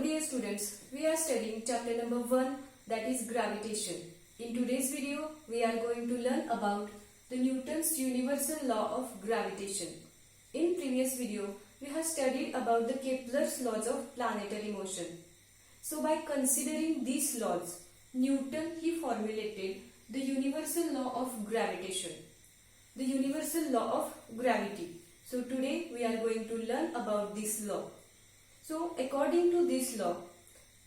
dear students, we are studying chapter number 1, that is gravitation. In today's video, we are going to learn about the Newton's universal law of gravitation. In previous video, we have studied about the Kepler's laws of planetary motion. So by considering these laws, Newton he formulated the universal law of gravitation, the universal law of gravity. So today we are going to learn about this law. So according to this law,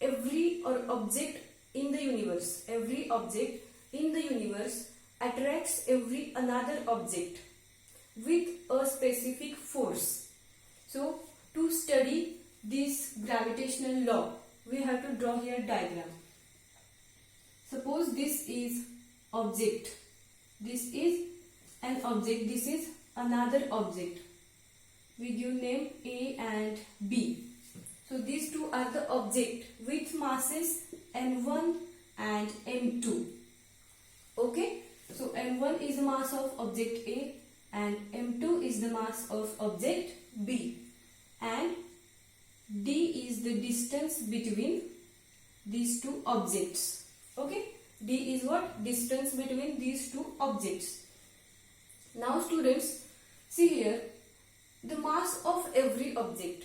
every object in the universe attracts every another object with a specific force. So to study this gravitational law, we have to draw here diagram. Suppose this is object, this is an object, this is another object. We give name A and B. So these two are the object with masses m1 and m2. Okay, so m1 is the mass of object A and m2 is the mass of object B, and d is the distance between these two objects. Okay, d is what? Distance between these two objects. Now students, see here, the mass of every object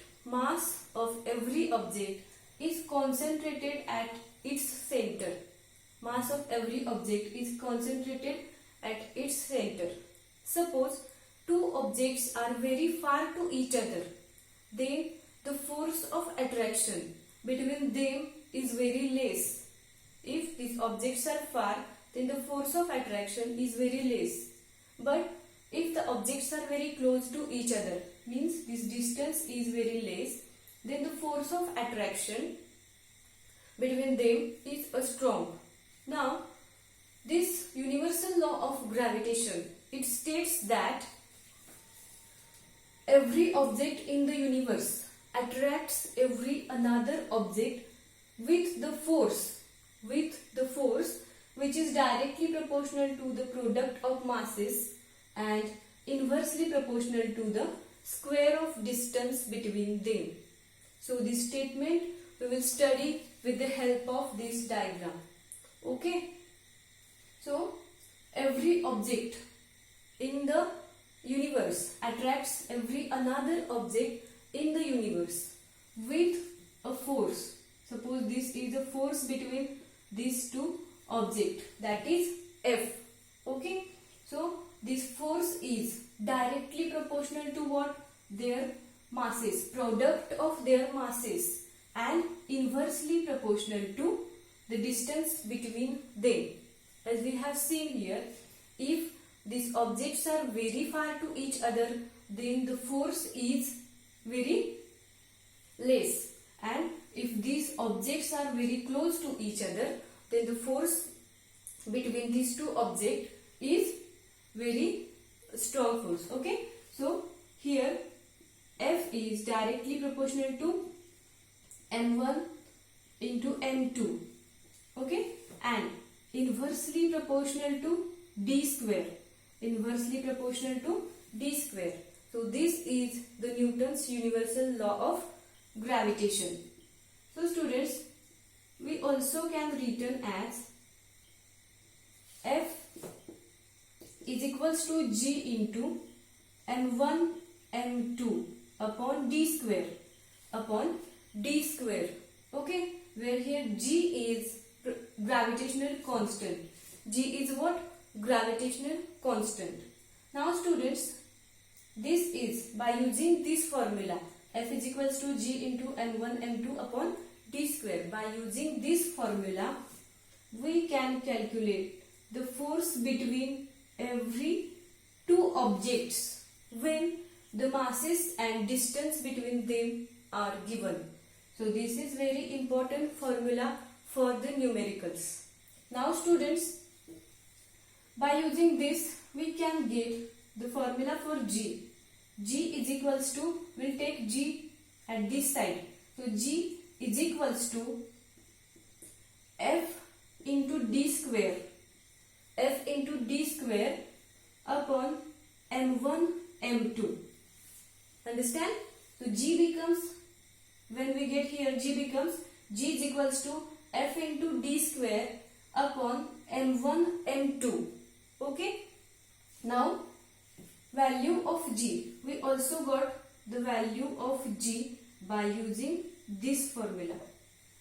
is concentrated at its center. Mass of every object is concentrated at its center. Suppose two objects are very far to each other, then the force of attraction between them is very less. If these objects are far, then the force of attraction is very less. But if the objects are very close to each other, means this distance is very less, then the force of attraction between them is strong. Now, this universal law of gravitation, it states that every object in the universe attracts every another object with the force which is directly proportional to the product of masses and inversely proportional to the square of distance between them. So this statement we will study with the help of this diagram. Okay. So every object in the universe attracts every another object in the universe with a force. Suppose this is the force between these two objects, that is F. Okay. So this force is directly proportional to what? Their masses, product of their masses, and inversely proportional to the distance between them. As we have seen here, if these objects are very far to each other, then the force is very less, and if these objects are very close to each other, then the force between these two objects is very strong force. Okay, so here F is directly proportional to m1 into m2. Okay, and inversely proportional to d square. So this is the Newton's universal law of gravitation. So students, we also can written as F is equals to G into m1 m2 upon d square. Okay, where here G is gravitational constant. G is what? Gravitational constant. Now students, this is by using this formula, F is equals to G into m1 m2 upon d square. By using this formula, we can calculate the force between every two objects when the masses and distance between them are given. So this is very important formula for the numericals. Now students, by using this we can get the formula for G. G is equals to, we'll take G at this side. So G is equals to F into d square. F into d square upon m1 m2. Understand? So G becomes when we get here G becomes G is equals to F into D square upon M1 M2. Okay. Now value of G. We also got the value of G by using this formula.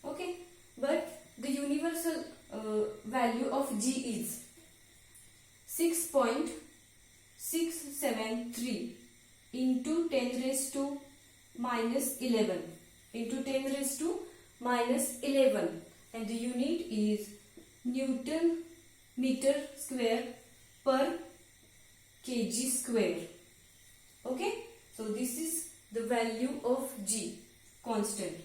Okay. But the universal value of G is 6.673 into 10 raised to minus 11 into 10 raised to minus 11, and the unit is Newton meter square per kg square. Okay, so this is the value of G, constant.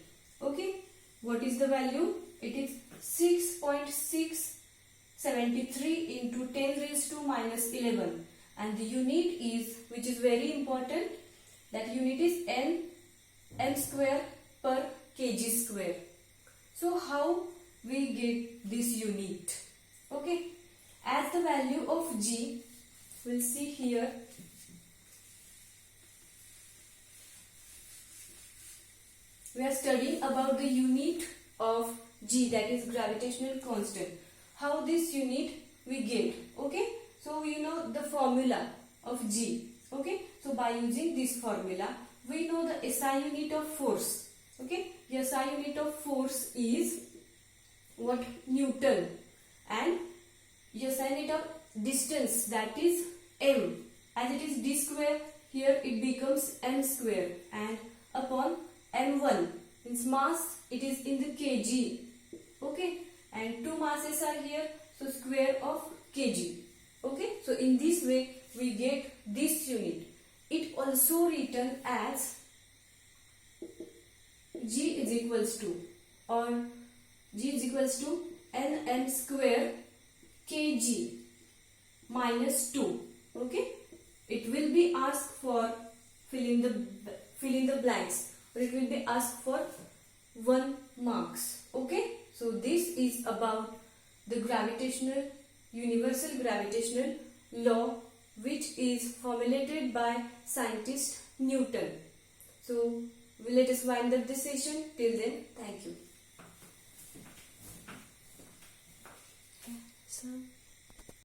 Okay, what is the value? It is 6.673 into 10 raised to minus 11, and the unit is, which is very important, that unit is m square per kg square. So how we get this unit? Okay, as the value of G, we'll see here. We are studying about the unit of G, that is gravitational constant. How this unit we get? Okay, so you know the formula of G. Okay, so by using this formula, we know the SI unit of force. Okay, the SI unit of force is what? Newton, and SI unit of distance, that is m. As it is d square, here it becomes m square, and upon m1 means mass, it is in the kg. Okay, and two masses are here, so square of kg. Okay, so in this way we get this unit. It also written as G is equals to, or G is equals to nm square kg minus 2. Okay, it will be asked for fill in the blanks, or it will be asked for 1 marks. Okay, so this is about the universal gravitational law, which is formulated by scientist Newton. So let us wind up this session. Till then, thank you.